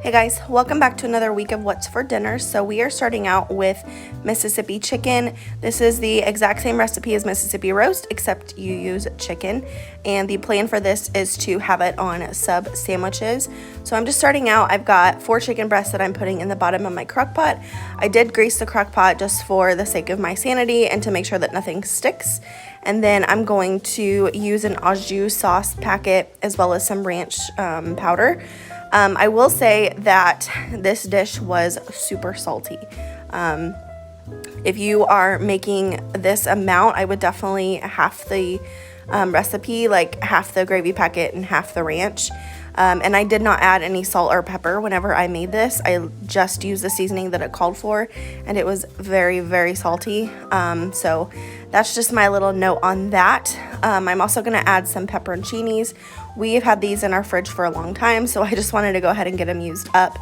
Hey guys, welcome back to another week of What's for Dinner. So we are starting out with Mississippi chicken. This is the exact same recipe as Mississippi roast, except you use chicken. And the plan for this is to have it on sub sandwiches. So I'm just starting out. I've got 4 chicken breasts that I'm putting in the bottom of my crock pot. I did grease the crock pot just for the sake of my sanity and to make sure that nothing sticks. And then I'm going to use an au jus sauce packet as well as some ranch powder. I will say that this dish was super salty. If you are making this amount, I would definitely half the recipe, like half the gravy packet and half the ranch. And I did not add any salt or pepper whenever I made this. I just used the seasoning that it called for, and it was very, very salty. So that's just my little note on that. I'm also going to add some pepperoncinis. We've had these in our fridge for a long time, so I just wanted to go ahead and get them used up.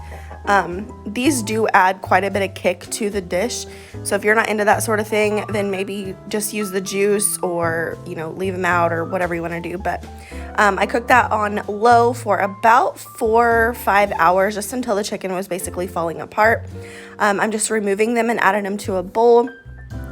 These do add quite a bit of kick to the dish, so if you're not into that sort of thing, then maybe just use the juice or, leave them out or whatever you want to do. But I cooked that on low for about 4 or 5 hours, just until the chicken was basically falling apart. I'm just removing them and adding them to a bowl.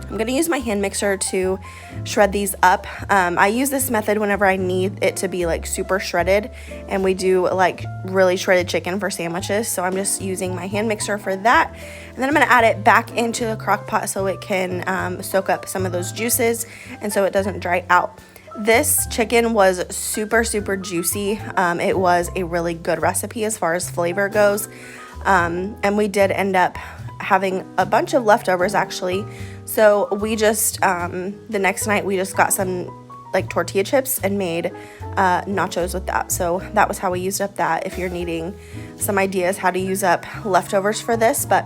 I'm going to use my hand mixer to shred these up. I use this method whenever I need it to be like super shredded, and we do like really shredded chicken for sandwiches, so I'm just using my hand mixer for that. And then I'm going to add it back into the crock pot so it can soak up some of those juices and so it doesn't dry out. This chicken was super, super juicy. It was a really good recipe as far as flavor goes, and we did end up having a bunch of leftovers actually. So we just the next night we just got some like tortilla chips and made nachos with that. So that was how we used up that, if you're needing some ideas how to use up leftovers for this. But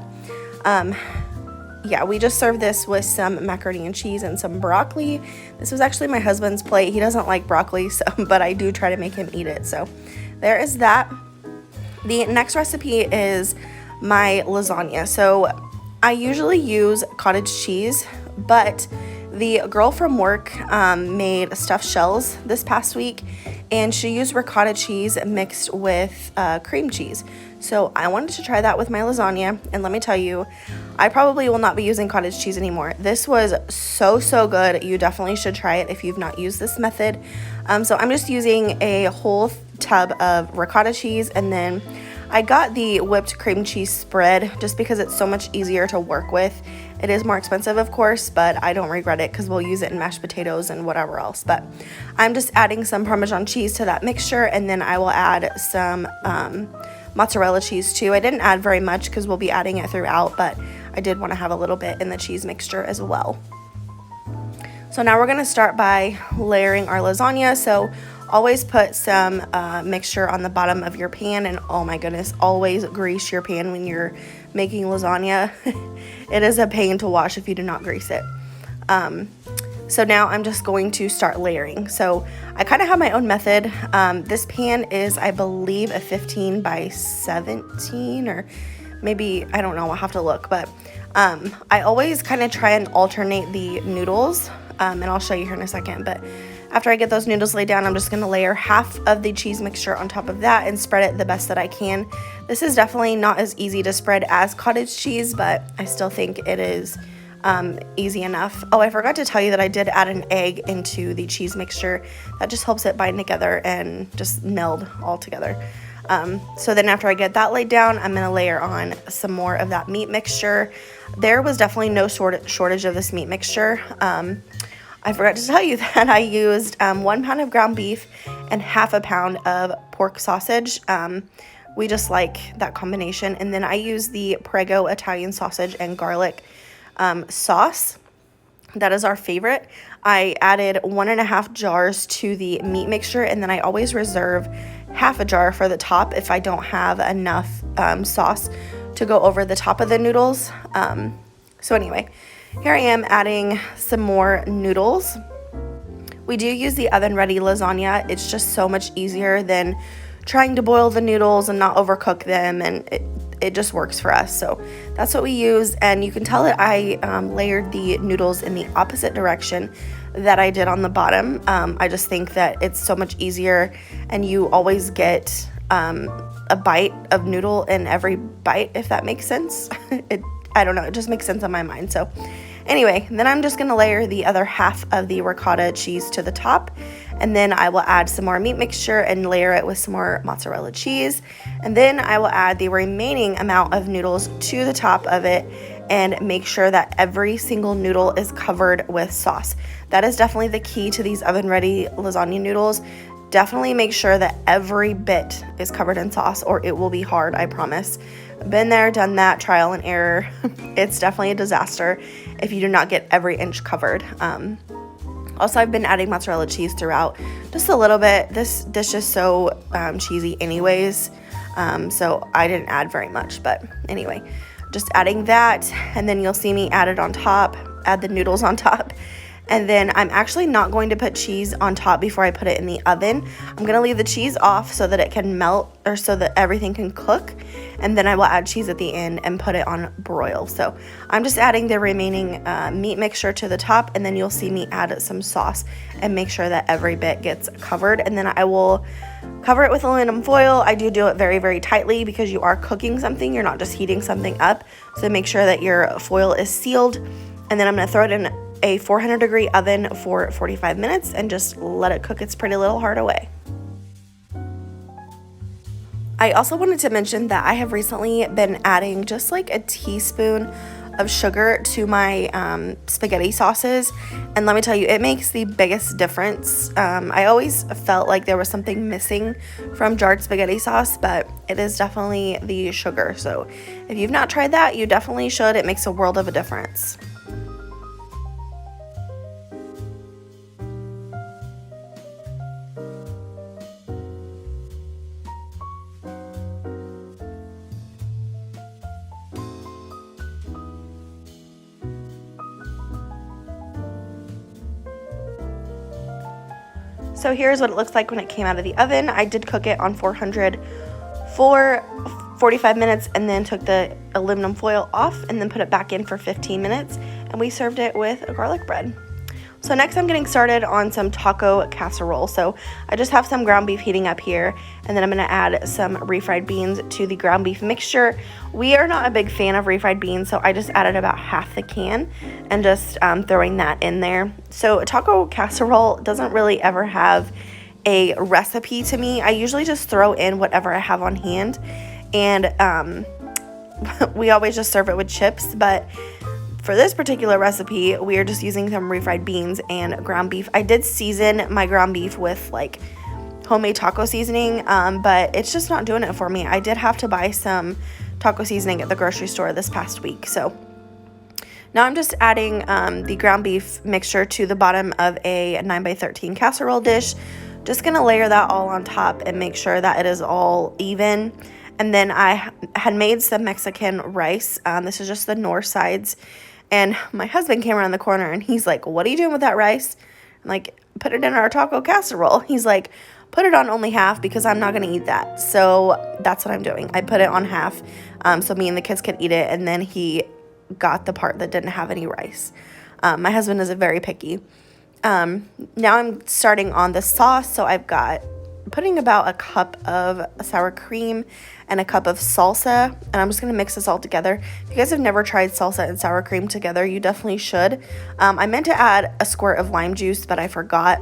yeah, we just served this with some macaroni and cheese and some broccoli. This was actually my husband's plate. He doesn't like broccoli, but I do try to make him eat it. So there is that. The next recipe is my lasagna. So I usually use cottage cheese, but the girl from work made stuffed shells this past week, and she used ricotta cheese mixed with cream cheese. So I wanted to try that with my lasagna, and let me tell you, I probably will not be using cottage cheese anymore. This was so good. You definitely should try it if you've not used this method. So I'm just using a whole tub of ricotta cheese, and then I got the whipped cream cheese spread just because it's so much easier to work with. It is more expensive, of course, but I don't regret it because we'll use it in mashed potatoes and whatever else. But I'm just adding some Parmesan cheese to that mixture, and then I will add some mozzarella cheese too. I didn't add very much because we'll be adding it throughout, but I did want to have a little bit in the cheese mixture as well. So now we're going to start by layering our lasagna. So always put some mixture on the bottom of your pan, and oh my goodness, always grease your pan when you're making lasagna. It is a pain to wash if you do not grease it. So now I'm just going to start layering. So I kind of have my own method. This pan is, I believe, a 15 by 17, or maybe, I don't know, I'll have to look, but I always kind of try and alternate the noodles, and I'll show you here in a second. But after I get those noodles laid down, I'm just going to layer half of the cheese mixture on top of that and spread it the best that I can. This is definitely not as easy to spread as cottage cheese, but I still think it is easy enough. Oh, I forgot to tell you that I did add an egg into the cheese mixture. That just helps it bind together and just meld all together. So then after I get that laid down, I'm going to layer on some more of that meat mixture. There was definitely no shortage of this meat mixture. I forgot to tell you that I used 1 pound of ground beef and half a pound of pork sausage. We just like that combination. And then I used the Prego Italian sausage and garlic sauce. That is our favorite. I added 1.5 jars to the meat mixture, and then I always reserve half a jar for the top if I don't have enough sauce to go over the top of the noodles. So anyway, here I am adding some more noodles. We do use the oven-ready lasagna. It's just so much easier than trying to boil the noodles and not overcook them, and it just works for us. So that's what we use, and you can tell that I layered the noodles in the opposite direction that I did on the bottom. I just think that it's so much easier, and you always get a bite of noodle in every bite, if that makes sense. I don't know, it just makes sense in my mind. So anyway, then I'm just gonna layer the other half of the ricotta cheese to the top, and then I will add some more meat mixture and layer it with some more mozzarella cheese, and then I will add the remaining amount of noodles to the top of it and make sure that every single noodle is covered with sauce. That is definitely the key to these oven-ready lasagna noodles. Definitely make sure that every bit is covered in sauce, or it will be hard, I promise. Been there, done that, trial and error. It's definitely a disaster if you do not get every inch covered. Also, I've been adding mozzarella cheese throughout, just a little bit. This dish is so cheesy anyways, so I didn't add very much, but anyway, just adding that, and then you'll see me add it on top, add the noodles on top. And then I'm actually not going to put cheese on top before I put it in the oven. I'm going to leave the cheese off so that it can melt, or so that everything can cook. And then I will add cheese at the end and put it on broil. So I'm just adding the remaining meat mixture to the top, and then you'll see me add some sauce and make sure that every bit gets covered. And then I will cover it with aluminum foil. I do it very, very tightly because you are cooking something. You're not just heating something up. So make sure that your foil is sealed. And then I'm going to throw it in a 400-degree oven for 45 minutes and just let it cook its pretty little heart away. I also wanted to mention that I have recently been adding just like a teaspoon of sugar to my spaghetti sauces, and let me tell you, it makes the biggest difference. I always felt like there was something missing from jarred spaghetti sauce, but it is definitely the sugar. So if you've not tried that, you definitely should. It makes a world of a difference. So here's what it looks like when it came out of the oven. I did cook it on 400 for 45 minutes and then took the aluminum foil off and then put it back in for 15 minutes, and we served it with a garlic bread. So next I'm getting started on some taco casserole. So I just have some ground beef heating up here, and then I'm going to add some refried beans to the ground beef mixture. We are not a big fan of refried beans, so I just added about half the can and just throwing that in there. So taco casserole doesn't really ever have a recipe to me. I usually just throw in whatever I have on hand, and we always just serve it with chips, but for this particular recipe, we are just using some refried beans and ground beef. I did season my ground beef with like homemade taco seasoning, but it's just not doing it for me. I did have to buy some taco seasoning at the grocery store this past week. So now I'm just adding the ground beef mixture to the bottom of a 9x13 casserole dish. Just gonna layer that all on top and make sure that it is all even. And then I had made some Mexican rice. This is just the north sides. And my husband came around the corner and he's like, "What are you doing with that rice?" I'm like, "Put it in our taco casserole." He's like, "Put it on only half because I'm not going to eat that." So that's what I'm doing. I put it on half so me and the kids could eat it. And then he got the part that didn't have any rice. My husband is very picky. Now I'm starting on the sauce. So I've got putting about a cup of sour cream and a cup of salsa, and I'm just going to mix this all together. If you guys have never tried salsa and sour cream together, you definitely should. I meant to add a squirt of lime juice, but I forgot,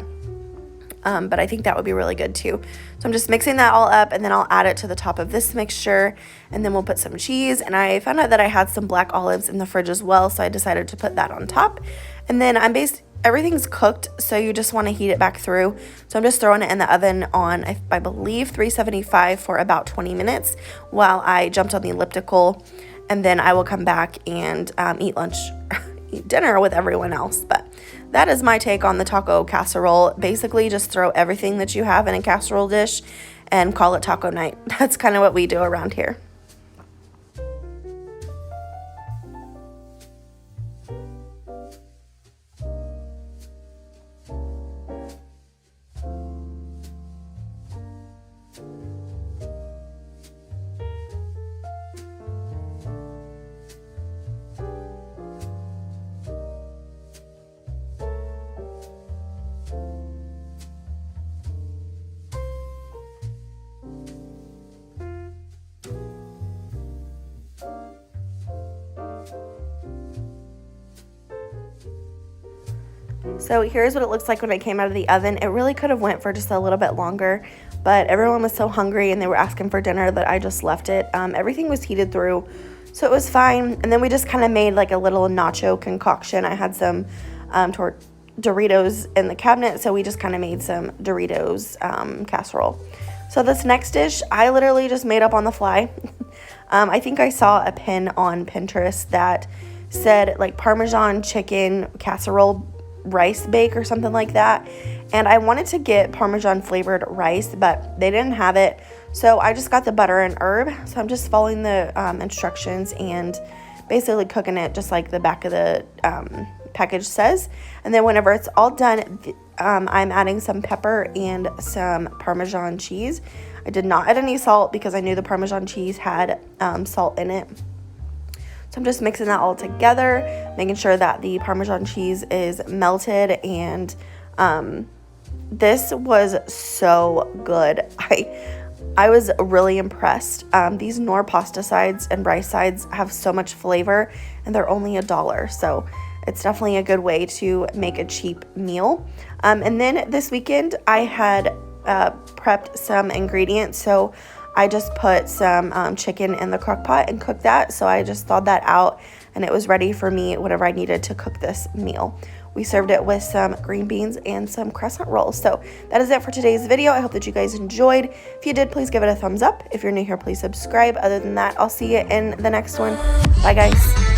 but I think that would be really good too. So I'm just mixing that all up, and then I'll add it to the top of this mixture, and then we'll put some cheese, and I found out that I had some black olives in the fridge as well, so I decided to put that on top. And then everything's cooked, so you just want to heat it back through. So I'm just throwing it in the oven on, I believe, 375 for about 20 minutes while I jumped on the elliptical, and then I will come back and eat dinner with everyone else. But that is my take on the taco casserole. Basically, just throw everything that you have in a casserole dish and call it taco night. That's kind of what we do around here. So here's what it looks like when it came out of the oven. It really could have went for just a little bit longer, but everyone was so hungry and they were asking for dinner that I just left it. Everything was heated through, so it was fine. And then we just kind of made like a little nacho concoction. I had some Doritos in the cabinet, so we just kind of made some Doritos casserole. So this next dish, I literally just made up on the fly. I think I saw a pin on Pinterest that said like Parmesan chicken casserole rice bake or something like that. And I wanted to get Parmesan flavored rice, but they didn't have it. So I just got the butter and herb. So I'm just following the instructions and basically cooking it just like the back of the package says. And then whenever it's all done, I'm adding some pepper and some Parmesan cheese. I did not add any salt because I knew the Parmesan cheese had salt in it. So I'm just mixing that all together, making sure that the Parmesan cheese is melted, and this was so good. I was really impressed. These Knorr pasta sides and rice sides have so much flavor, and they're only $1, so it's definitely a good way to make a cheap meal. And then this weekend I had prepped some ingredients, so I just put some chicken in the crock pot and cooked that. So I just thawed that out and it was ready for me whatever I needed to cook this meal. We served it with some green beans and some crescent rolls. So that is it for today's video. I hope that you guys enjoyed. If you did, please give it a thumbs up. If you're new here, please subscribe. Other than that, I'll see you in the next one. Bye, guys.